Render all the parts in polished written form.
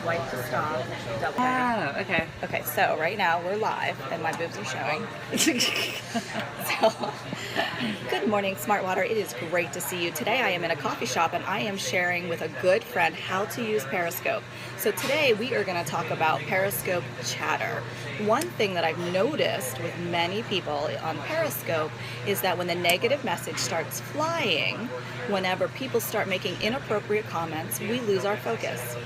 swipe to stop, double. Ah, okay. Okay, so right now we're live and my boobs are showing. So, good morning, Smart Water. It is great to see you. Today I am in a coffee shop and I am sharing with a good friend how to use Periscope. So today we are going to talk about Periscope chatter. One thing that I've noticed with many people on Periscope is that when the negative message starts flying, whenever people start making inappropriate comments, we lose our focus.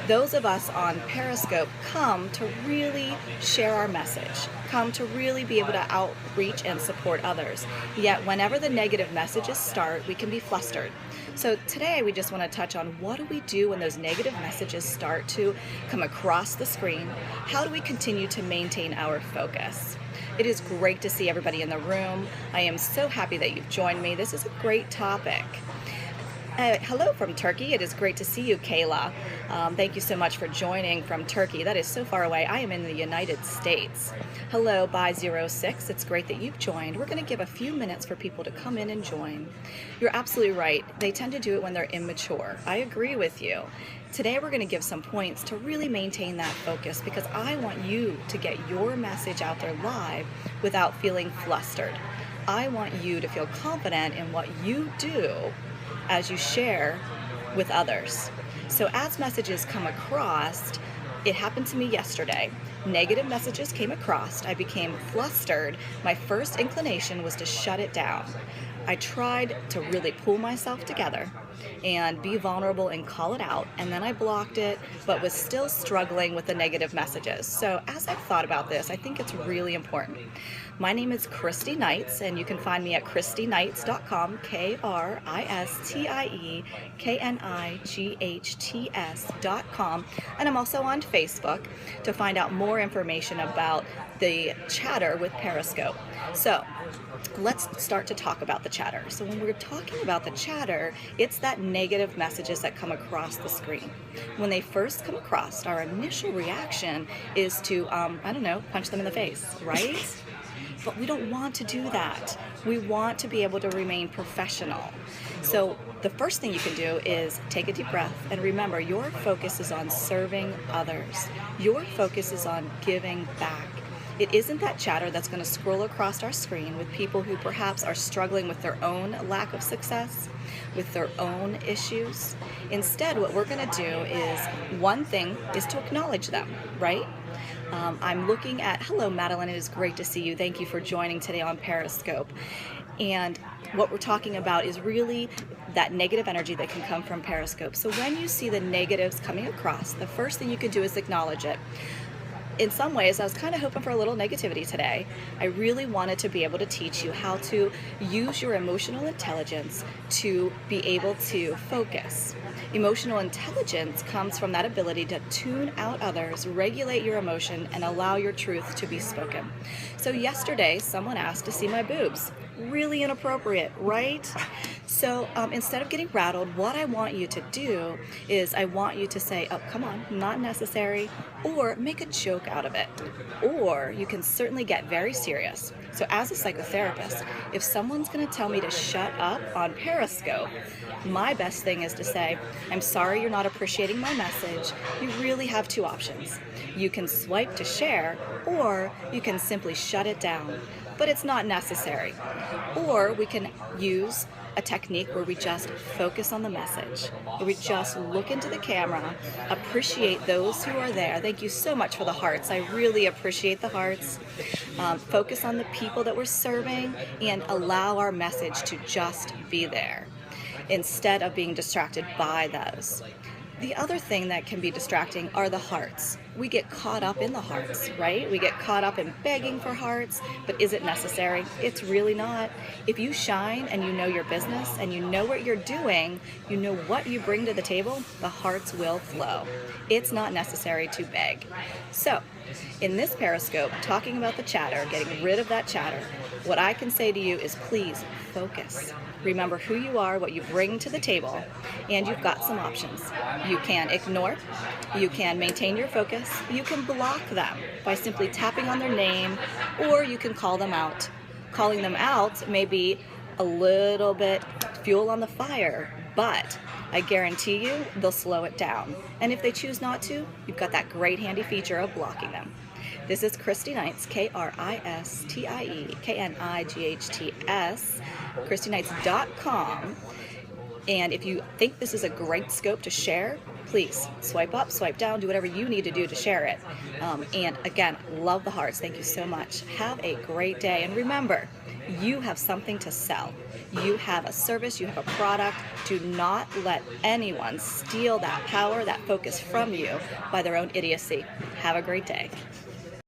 Those of us on Periscope come to really share our message, come to really be able to outreach and support others. Yet whenever the negative messages start, we can be flustered. So today we just want to touch on what do we do when those negative messages start to come across the screen? How do we continue to maintain our focus? It is great to see everybody in the room. I am so happy that you've joined me. This is a great topic. Hello from Turkey. It is great to see you, Kayla. Thank you so much for joining from Turkey. That is so far away. I am in the United States. Hello, by06. It's great that you've joined. We're going to give a few minutes for people to come in and join. You're absolutely right. They tend to do it when they're immature. I agree with you. Today we're going to give some points to really maintain that focus because I want you to get your message out there live without feeling flustered. I want you to feel confident in what you do as you share with others. So as messages come across, it happened to me yesterday. Negative messages came across. I became flustered. My first inclination was to shut it down. I tried to really pull myself together and be vulnerable and call it out, and then I blocked it, but was still struggling with the negative messages. So as I've thought about this, I think it's really important. My name is Christy Knights, and you can find me at christyknights.com, KRISTIEKNIGHTS.com, and I'm also on Facebook to find out more information about the chatter with Periscope. So let's start to talk about the chatter. So when we're talking about the chatter, it's that negative messages that come across the screen. When they first come across, our initial reaction is to, punch them in the face, right? But we don't want to do that. We want to be able to remain professional. So the first thing you can do is take a deep breath and remember your focus is on serving others. Your focus is on giving back. It isn't that chatter that's going to scroll across our screen with people who perhaps are struggling with their own lack of success, with their own issues. Instead, what we're going to do is, one thing is to acknowledge them, right? I'm looking at, hello Madeline, it is great to see you. Thank you for joining today on Periscope. And what we're talking about is really that negative energy that can come from Periscope. So when you see the negatives coming across, the first thing you can do is acknowledge it. In some ways, I was kind of hoping for a little negativity today. I really wanted to be able to teach you how to use your emotional intelligence to be able to focus. Emotional intelligence comes from that ability to tune out others, regulate your emotion, and allow your truth to be spoken. So yesterday, someone asked to see my boobs. Really inappropriate, right? So instead of getting rattled, what I want you to do is I want you to say, oh, come on, not necessary, or make a joke out of it. Or you can certainly get very serious. So as a psychotherapist, if someone's going to tell me to shut up on Periscope, my best thing is to say, I'm sorry you're not appreciating my message. You really have two options. You can swipe to share, or you can simply shut it down. But it's not necessary. Or we can use a technique where we just focus on the message, where we just look into the camera, appreciate those who are there. Thank you so much for the hearts. I really appreciate the hearts. Focus on the people that we're serving and allow our message to just be there instead of being distracted by those. The other thing that can be distracting are the hearts. We get caught up in the hearts, right? We get caught up in begging for hearts, but is it necessary? It's really not. If you shine and you know your business and you know what you're doing, you know what you bring to the table, the hearts will flow. It's not necessary to beg. So, in this Periscope, talking about the chatter, getting rid of that chatter, what I can say to you is please focus. Remember who you are, what you bring to the table, and you've got some options. You can ignore, you can maintain your focus, you can block them by simply tapping on their name, or you can call them out. Calling them out may be a little bit fuel on the fire, but I guarantee you they'll slow it down. And if they choose not to, you've got that great handy feature of blocking them. This is Christy Knights, KRISTIE, ChristyKnights.com. And if you think this is a great scope to share, please swipe up, swipe down, do whatever you need to do to share it. And again, love the hearts. Thank you so much. Have a great day. And remember, you have something to sell. You have a service, you have a product. Do not let anyone steal that power, that focus from you by their own idiocy. Have a great day.